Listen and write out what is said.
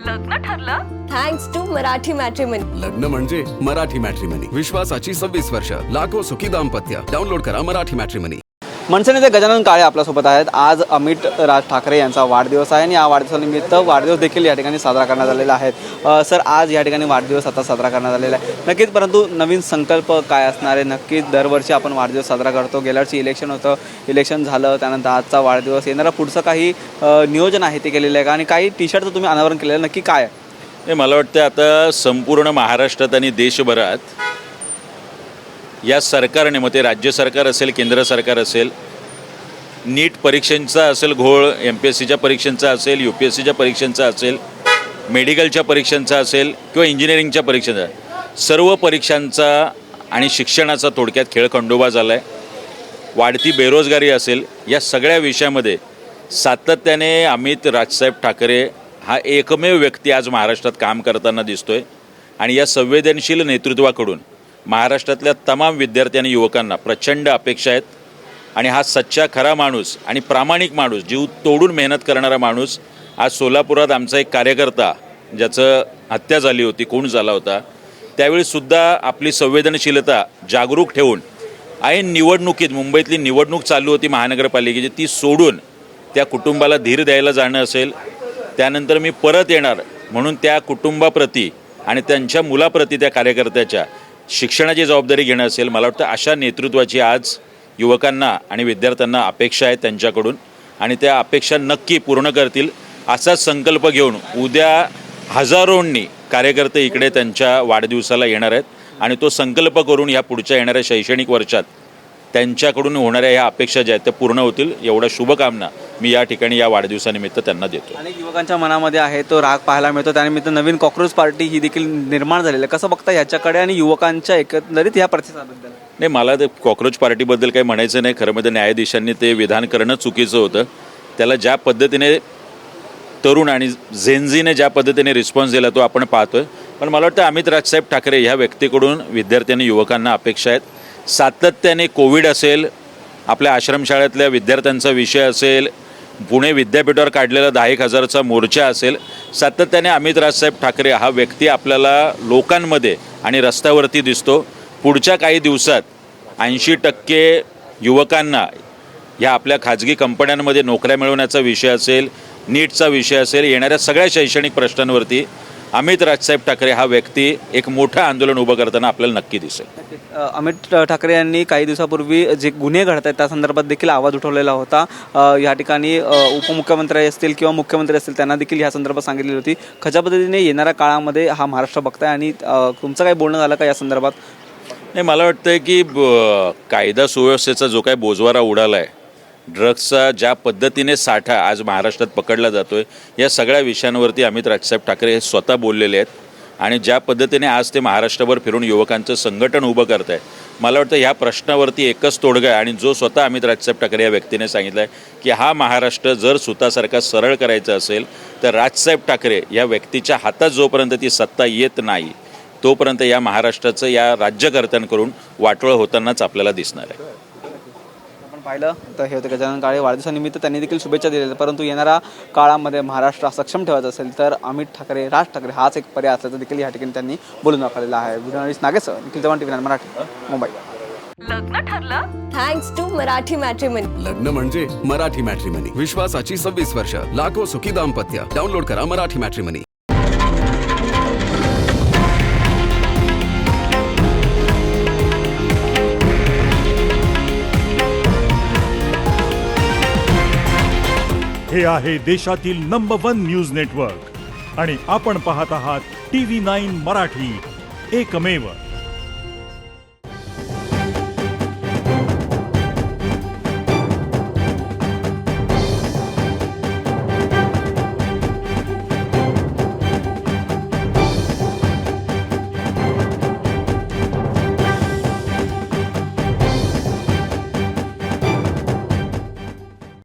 लग्न ठरलं thanks to Marathi matrimony. लग्न म्हणजे मराठी मॅट्रिमनी. विश्वासाची 26 वर्ष. लाखो सुखी दाम्पत्य. डाउनलोड करा मराठी मॅट्रिमनी. मनसेनेते गजानन काळे आपल्यासोबत आहेत. आज अमित राज ठाकरे यांचा वाढदिवस आहे आणि या वाढदिवसानिमित्त वाढदिवस देखील या ठिकाणी साजरा करण्यात आलेला आहे. सर, आज या ठिकाणी वाढदिवस आता साजरा करण्यात आलेला आहे नक्कीच, परंतु नवीन संकल्प काय असणार आहे? नक्कीच दरवर्षी आपण वाढदिवस साजरा करतो. गेल्या वर्षी इलेक्शन होतं, इलेक्शन झालं, त्यानंतर आजचा वाढदिवस. येणारा पुढचं काही नियोजन आहे ते केलेलं आहे का? आणि काही टी शर्टचं तुम्ही अनावरण केलेलं आहे, नक्की काय आहे? मला वाटतं आता संपूर्ण महाराष्ट्रात आणि देशभरात या सरकारने, मग ते राज्य सरकार असेल, केंद्र सरकार असेल, नीट परीक्षांचा असेल घोळ, MPSCच्या परीक्षांचा असेल, UPSCच्या परीक्षांचा असेल, मेडिकलच्या परीक्षांचा असेल किंवा इंजिनिअरिंगच्या परीक्षांचा, सर्व परीक्षांचा आणि शिक्षणाचा थोडक्यात खेळखंडोबा झाला आहे. वाढती बेरोजगारी असेल, या सगळ्या विषयामध्ये सातत्याने अमित राजसाहेब ठाकरे हा एकमेव व्यक्ती आज महाराष्ट्रात काम करताना दिसतोय. आणि या संवेदनशील नेतृत्वाकडून महाराष्ट्रातल्या तमाम विद्यार्थी आणि युवकांना प्रचंड अपेक्षा आहेत. आणि हा सच्चा खरा माणूस आणि प्रामाणिक माणूस, जीव तोडून मेहनत करणारा माणूस, आज सोलापुरात आमचा एक कार्यकर्ता ज्याचं हत्या झाली होती, खून झाला होता, त्यावेळीसुद्धा आपली संवेदनशीलता जागरूक ठेवून ऐन निवडणुकीत, मुंबईतली निवडणूक चालू होती महानगरपालिकेची, ती सोडून त्या कुटुंबाला धीर द्यायला जाणं असेल, त्यानंतर मी परत येणार म्हणून त्या कुटुंबाप्रती आणि त्यांच्या मुलाप्रती, त्या कार्यकर्त्याच्या शिक्षणाची जबाबदारी घेणं असेल, मला वाटतं अशा नेतृत्वाची आज युवकांना आणि विद्यार्थ्यांना अपेक्षा आहे त्यांच्याकडून. आणि त्या अपेक्षा नक्की पूर्ण करतील असाच संकल्प घेऊन उद्या हजारोंनी कार्यकर्ते इकडे त्यांच्या वाढदिवसाला येणार आहेत. आणि तो संकल्प करून या पुढच्या येणाऱ्या शैक्षणिक वर्षात त्यांच्याकडून होणाऱ्या ह्या अपेक्षा ज्या आहेत त्या पूर्ण होतील, एवढा शुभकामना मी या ठिकाणी या वाढदिवसानिमित्त त्यांना देतो. अनेक युवकांच्या मनामध्ये आहे तो राग पाहायला मिळतो. त्यानिमित्त नवीन कॉक्रोच पार्टी ही देखील निर्माण झालेली आहे. कसं बघता याच्याकडे आणि युवकांच्या एकंदरीत या प्रतिसादाबद्दल? नाही, मला ते कॉक्रोच पार्टीबद्दल काही म्हणायचं नाही. खरं म्हणजे न्यायाधीशांनी ते विधान करणं चुकीचं होतं. त्याला ज्या पद्धतीने तरुण आणि झेनझीने ज्या पद्धतीने रिस्पॉन्स दिला तो आपण पाहतोय. पण मला वाटतं अमित राजसाहेब ठाकरे ह्या व्यक्तीकडून विद्यार्थी आणि युवकांना अपेक्षा आहेत. सातत्याने कोविड असेल, आपल्या आश्रमशाळेतल्या विद्यार्थ्यांचा विषय असेल, पुणे विद्यापीठावर काढलेला 10,000चा मोर्चा असेल, सातत्याने अमित राजसाहेब ठाकरे हा व्यक्ती आपल्याला लोकांमध्ये आणि रस्त्यावरती दिसतो. पुढच्या काही दिवसात 80% युवकांना ह्या आपल्या खाजगी कंपन्यांमध्ये नोकऱ्या मिळवण्याचा विषय असेल, नीटचा विषय असेल, येणाऱ्या सगळ्या शैक्षणिक प्रश्नांवरती अमित राजसाहेब ठाकरे हा व्यक्ती एक मोठं आंदोलन उभं करताना आपल्याला नक्की दिसेल. अमित ठाकरे यांनी काही दिवसापूर्वी जे गुन्हे घडत आहेत त्या संदर्भात देखील आवाज उठवलेला होता. या ठिकाणी उपमुख्यमंत्री असतील किंवा मुख्यमंत्री असतील त्यांना देखील ह्या संदर्भात सांगितलेली होती. कशा पद्धतीने येणाऱ्या काळामध्ये हा महाराष्ट्र बघताय आणि तुमचं काही बोलणं झालं का या संदर्भात? नाही, मला वाटतं की कायदा सुव्यवस्थेचा जो काही बोजवारा उडाला आहे, ड्रग्सचा ज्या पद्धतीने साठा आज महाराष्ट्रात पकडला जातो आहे, या सगळ्या विषयांवरती अमित राजसाहेब ठाकरे हे स्वतः बोललेले आहेत. आणि ज्या पद्धतीने आज ते महाराष्ट्रभर फिरून युवकांचं संघटन उभं करत आहे, मला वाटतं ह्या प्रश्नावरती एकच तोडगा आहे. आणि जो स्वतः अमित राजसाहेब ठाकरे या व्यक्तीने सांगितलं आहे की हा महाराष्ट्र जर सुतासारखा सरळ करायचा असेल तर राजसाहेब ठाकरे या व्यक्तीच्या हातात जोपर्यंत ती सत्ता येत नाही तोपर्यंत या महाराष्ट्राचं या राज्यकर्त्यांकडून वाटोळं होतानाच आपल्याला दिसणार आहे. आपण पाहिलं तर हे होते गजानन काळे. वाढदिवसानिमित्त त्यांनी देखील शुभेच्छा दिलेल्या, परंतु येणाऱ्या काळामध्ये महाराष्ट्र सक्षम ठेवायचं असेल तर अमित ठाकरे, राज ठाकरे हाच एक पर्याय असल्याचं देखील या ठिकाणी त्यांनी बोलून दाखवलेलं आहे. व्हिडिओ नागेसह निखिल चव्हाण, TV9 मराठी, मुंबई. लग्न ठरलं थँक्स टू मराठी मॅट्रिमनी. लग्न म्हणजे मराठी मॅट्रिमनी. विश्वासाची 26 वर्ष. लाखो सुखी दाम्पत्य. डाउनलोड करा मराठी मॅट्रिमनी. हे आहे देशातील नंबर 1 न्यूज नेटवर्क आणि आपण पाहत आहात TV9 मराठी, एकमेव.